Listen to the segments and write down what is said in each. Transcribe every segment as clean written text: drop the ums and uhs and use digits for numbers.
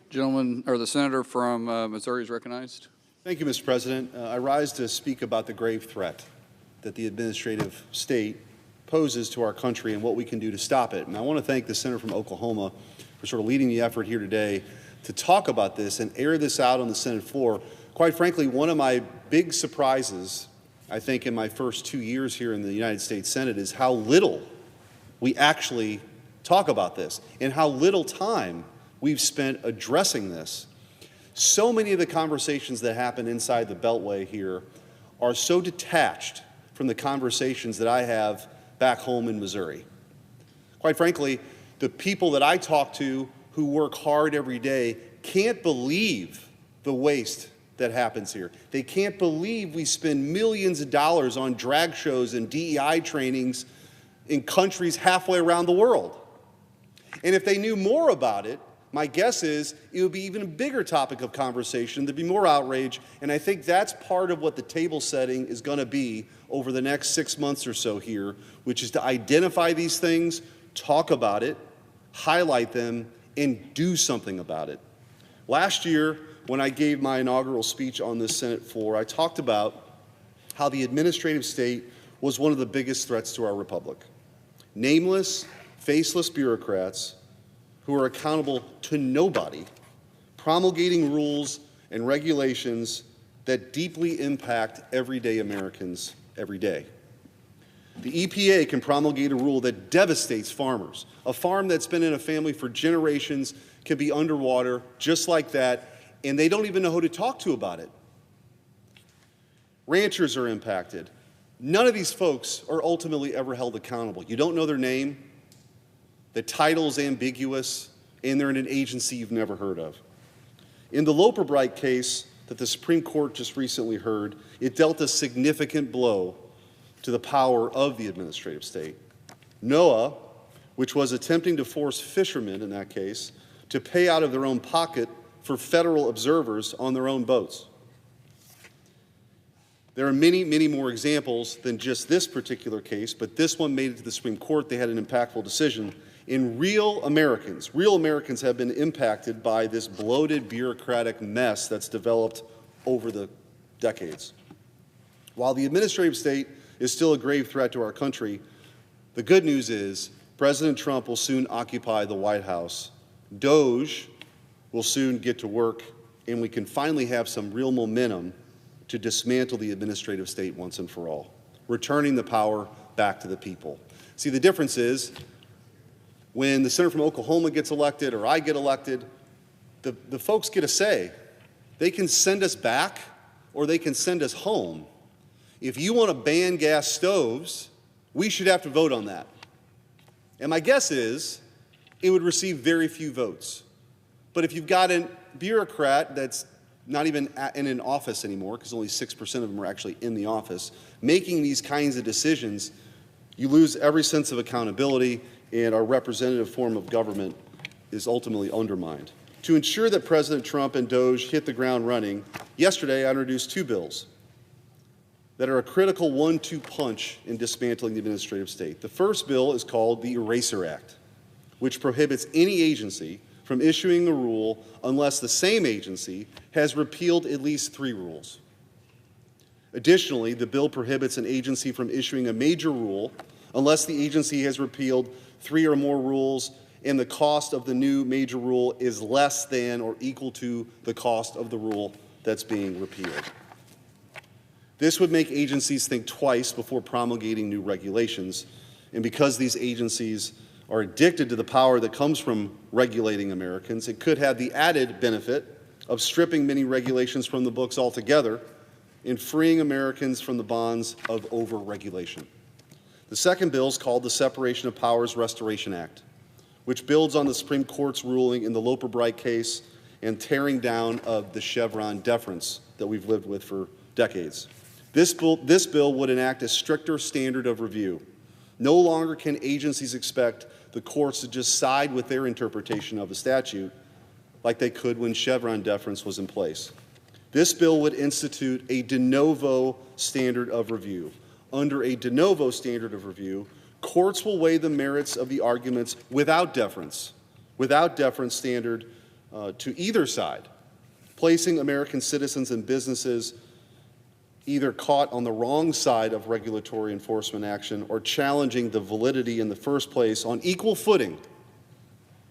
Gentleman, or the senator from Missouri is recognized. Thank you, Mr. President. I rise to speak about the grave threat that the administrative state poses to our country and what we can do to stop it. And I want to thank the senator from Oklahoma for sort of leading the effort here today to talk about this and air this out on the Senate floor. Quite frankly, one of my big surprises, I think, in my first 2 years here in the United States Senate is how little we actually talk about this and how little time we've spent addressing this. So many of the conversations that happen inside the Beltway here are so detached from the conversations that I have back home in Missouri. Quite frankly, the people that I talk to who work hard every day can't believe the waste that happens here. They can't believe we spend millions of dollars on drag shows and DEI trainings in countries halfway around the world. And if they knew more about it, my guess is it would be even a bigger topic of conversation. There'd be more outrage, and I think that's part of what the table setting is going to be over the next 6 months or so here, which is to identify these things, talk about it, highlight them, and do something about it. Last year, when I gave my inaugural speech on this Senate floor, I talked about how the administrative state was one of the biggest threats to our republic. Nameless, faceless bureaucrats who are accountable to nobody, promulgating rules and regulations that deeply impact everyday Americans every day. The EPA can promulgate a rule that devastates farmers. A farm that's been in a family for generations can be underwater just like that, and they don't even know who to talk to about it. Ranchers are impacted. None of these folks are ultimately ever held accountable. You don't know their name. The title's ambiguous, and they're in an agency you've never heard of. In the Loper-Bright case that the Supreme Court just recently heard, it dealt a significant blow to the power of the administrative state. NOAA, which was attempting to force fishermen in that case to pay out of their own pocket for federal observers on their own boats. There are many, many more examples than just this particular case, but this one made it to the Supreme Court. They had an impactful decision. And real Americans have been impacted by this bloated bureaucratic mess that's developed over the decades. While the administrative state is still a grave threat to our country, the good news is President Trump will soon occupy the White House. DOGE will soon get to work, and we can finally have some real momentum to dismantle the administrative state once and for all, returning the power back to the people. See, the difference is when the senator from Oklahoma gets elected or I get elected, the folks get a say. They can send us back or they can send us home. If you want to ban gas stoves, we should have to vote on that. And my guess is it would receive very few votes. But if you've got a bureaucrat that's not even in an office anymore, because only 6% of them are actually in the office, making these kinds of decisions, you lose every sense of accountability, and our representative form of government is ultimately undermined. To ensure that President Trump and DOGE hit the ground running, yesterday I introduced 2 bills that are a critical 1-2 punch in dismantling the administrative state. The first bill is called the Eraser Act, which prohibits any agency from issuing a rule unless the same agency has repealed at least 3 rules. Additionally, the bill prohibits an agency from issuing a major rule unless the agency has repealed 3 or more rules and the cost of the new major rule is less than or equal to the cost of the rule that's being repealed. This would make agencies think twice before promulgating new regulations, and because these agencies are addicted to the power that comes from regulating Americans, it could have the added benefit of stripping many regulations from the books altogether and freeing Americans from the bonds of over-regulation. The second bill is called the Separation of Powers Restoration Act, which builds on the Supreme Court's ruling in the Loper-Bright case and tearing down of the Chevron deference that we've lived with for decades. This bill would enact a stricter standard of review. No longer can agencies expect the courts to just side with their interpretation of a statute like they could when Chevron deference was in place. This bill would institute a de novo standard of review. Under a de novo standard of review, courts will weigh the merits of the arguments without deference standard to either side, placing American citizens and businesses either caught on the wrong side of regulatory enforcement action or challenging the validity in the first place on equal footing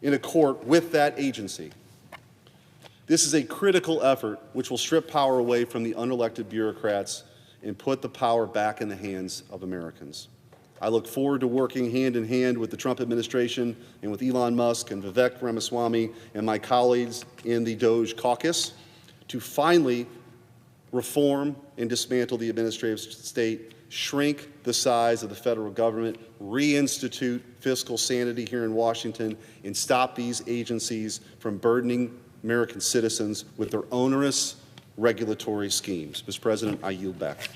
in a court with that agency. This is a critical effort which will strip power away from the unelected bureaucrats and put the power back in the hands of Americans. I look forward to working hand in hand with the Trump administration and with Elon Musk and Vivek Ramaswamy and my colleagues in the DOGE caucus to finally reform and dismantle the administrative state, shrink the size of the federal government, reinstitute fiscal sanity here in Washington, and stop these agencies from burdening American citizens with their onerous regulatory schemes. Mr. President, I yield back.